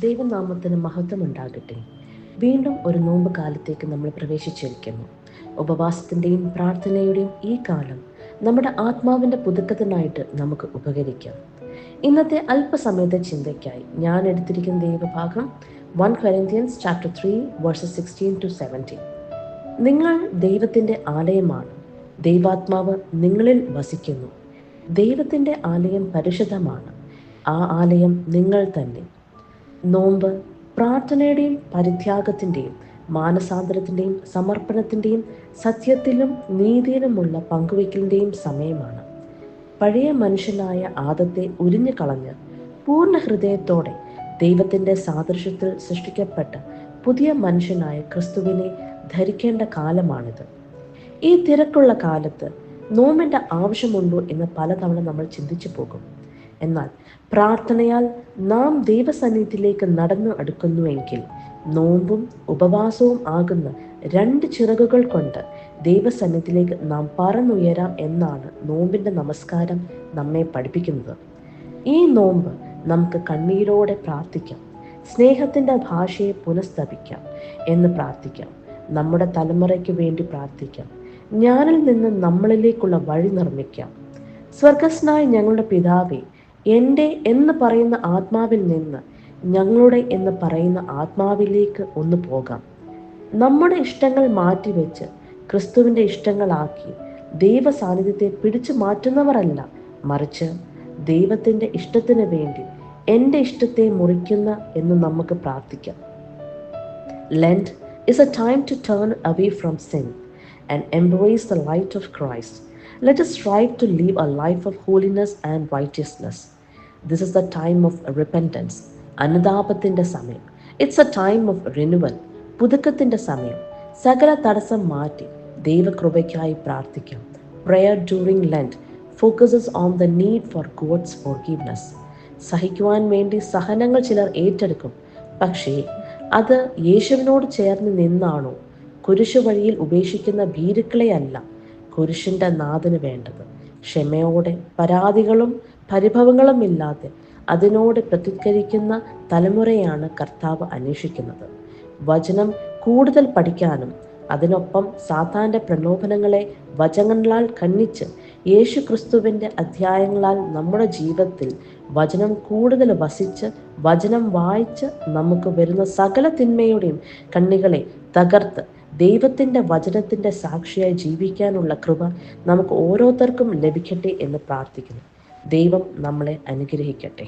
ദൈവനാമത്തിന് മഹത്വമുണ്ടാകട്ടെ. വീണ്ടും ഒരു നോമ്പ് കാലത്തേക്ക് നമ്മൾ പ്രവേശിച്ചിരിക്കുന്നു. ഉപവാസത്തിൻ്റെയും പ്രാർത്ഥനയുടെയും ഈ കാലം നമ്മുടെ ആത്മാവിൻ്റെ പുതുക്കത്തിനായിട്ട് നമുക്ക് ഉപകരിക്കാം. ഇന്നത്തെ അല്പസമയത്തെ ചിന്തയ്ക്കായി ഞാൻ എടുത്തിരിക്കുന്ന ദൈവഭാഗം 1 Corinthians chapter 3 verses 16 to 17. നിങ്ങൾ ദൈവത്തിൻ്റെ ആലയമാണ്, ദൈവാത്മാവ് നിങ്ങളിൽ വസിക്കുന്നു. ദൈവത്തിൻ്റെ ആലയം പരിശുദ്ധമാണ്, ആ ആലയം നിങ്ങൾ തന്നെ. നോമ്പ് പ്രാർത്ഥനയുടെയും പരിത്യാഗത്തിൻ്റെയും മാനസാന്തരത്തിൻ്റെയും സമർപ്പണത്തിൻ്റെയും സത്യത്തിലും നീതിയിലുമുള്ള പങ്കുവയ്ക്കലിൻ്റെയും സമയമാണ്. പഴയ മനുഷ്യനായ ആദത്തെ ഉരിഞ്ഞു കളഞ്ഞ് പൂർണ്ണ ഹൃദയത്തോടെ ദൈവത്തിൻ്റെ സാദൃശ്യത്തിൽ സൃഷ്ടിക്കപ്പെട്ട പുതിയ മനുഷ്യനായ ക്രിസ്തുവിനെ ധരിക്കേണ്ട കാലമാണിത്. ഈ തിരക്കുള്ള കാലത്ത് നോമ്പിൻ്റെ ആവശ്യമുണ്ടോ എന്ന് പലതവണ നമ്മൾ ചിന്തിച്ചു പോകും. എന്നാൽ പ്രാർത്ഥനയാൽ നാം ദൈവസന്നിധിയിലേക്ക് നടന്നു അടുക്കുന്നുവെങ്കിൽ നോമ്പും ഉപവാസവും ആകുന്ന 2 ചിറകുകൾ കൊണ്ട് ദൈവസന്നിധിയിലേക്ക് നാം പറന്നുയരാം എന്നാണ് നോമ്പിൻ്റെ നമസ്കാരം നമ്മെ പഠിപ്പിക്കുന്നത്. ഈ നോമ്പ് നമുക്ക് കണ്ണീരോടെ പ്രാർത്ഥിക്കാം, സ്നേഹത്തിൻ്റെ ഭാഷയെ പുനഃസ്ഥാപിക്കാം എന്ന് പ്രാർത്ഥിക്കാം, നമ്മുടെ തലമുറയ്ക്ക് വേണ്ടി പ്രാർത്ഥിക്കാം, ഞാനിൽ നിന്ന് നമ്മളിലേക്കുള്ള വഴി നിർമ്മിക്കാം. സ്വർഗസ്നായ ഞങ്ങളുടെ പിതാവേ, എൻ്റെ എന്ന് പറയുന്ന ആത്മാവിൽ നിന്ന് ഞങ്ങളുടെ എന്ന് പറയുന്ന ആത്മാവിലേക്ക് ഒന്ന് പോകാം. നമ്മുടെ ഇഷ്ടങ്ങൾ മാറ്റിവെച്ച് ക്രിസ്തുവിൻ്റെ ഇഷ്ടങ്ങളാക്കി ദൈവ സാന്നിധ്യത്തെ പിടിച്ചു മാറ്റുന്നവരല്ല, മറിച്ച് ദൈവത്തിൻ്റെ ഇഷ്ടത്തിന് വേണ്ടി എൻ്റെ ഇഷ്ടത്തെ മുറിക്കുന്ന എന്ന് നമുക്ക് പ്രാർത്ഥിക്കാം. Lent is a time to turn away from sin and embrace the light of Christ. Let us strive to live a life of holiness and righteousness. This is the time of repentance, അനുതാപത്തിൻ്റെ സമയം. It's a time of renewal, പുതുക്കത്തിൻ്റെ സമയം. സകല തടസ്സം മാറ്റി ദൈവകൃപയ്ക്കായി പ്രാർത്ഥിക്കാം. Prayer during Lent focuses on the need for God's forgiveness. സഹിക്കുവാൻ വേണ്ടി സഹനങ്ങൾ ചിലർ ഏറ്റെടുക്കും. പക്ഷേ അത് യേശുവിനോട് ചേർന്ന് നിന്നാണോ? കുരിശു വഴിയിൽ ഉപേക്ഷിക്കുന്ന ഭീരുക്കളെയല്ല കുരിശിൻ്റെ നാഥന് വേണ്ടത്. ക്ഷമയോടെ പരാതികളും പരിഭവങ്ങളും ഇല്ലാതെ അതിനോട് പ്രത്യുത്തരിക്കുന്ന തലമുറയാണ് കർത്താവ് അന്വേഷിക്കുന്നത്. വചനം കൂടുതൽ പഠിക്കാനും അതിനൊപ്പം സാത്താൻ്റെ പ്രലോഭനങ്ങളെ വചനങ്ങളാൽ ഖണ്ഡിച്ച് യേശു ക്രിസ്തുവിൻ്റെ അധ്യായങ്ങളാൽ നമ്മുടെ ജീവിതത്തിൽ വചനം കൂടുതൽ വസിച്ച് വചനം വായിച്ച് നമുക്ക് വരുന്ന സകല തിന്മയുടെയും കണ്ണികളെ തകർത്ത് ദൈവത്തിൻ്റെ വചനത്തിൻ്റെ സാക്ഷിയായി ജീവിക്കാനുള്ള കൃപ നമുക്ക് ഓരോരുത്തർക്കും ലഭിക്കട്ടെ എന്ന് പ്രാർത്ഥിക്കുന്നു. ദൈവം നമ്മളെ അനുഗ്രഹിക്കട്ടെ.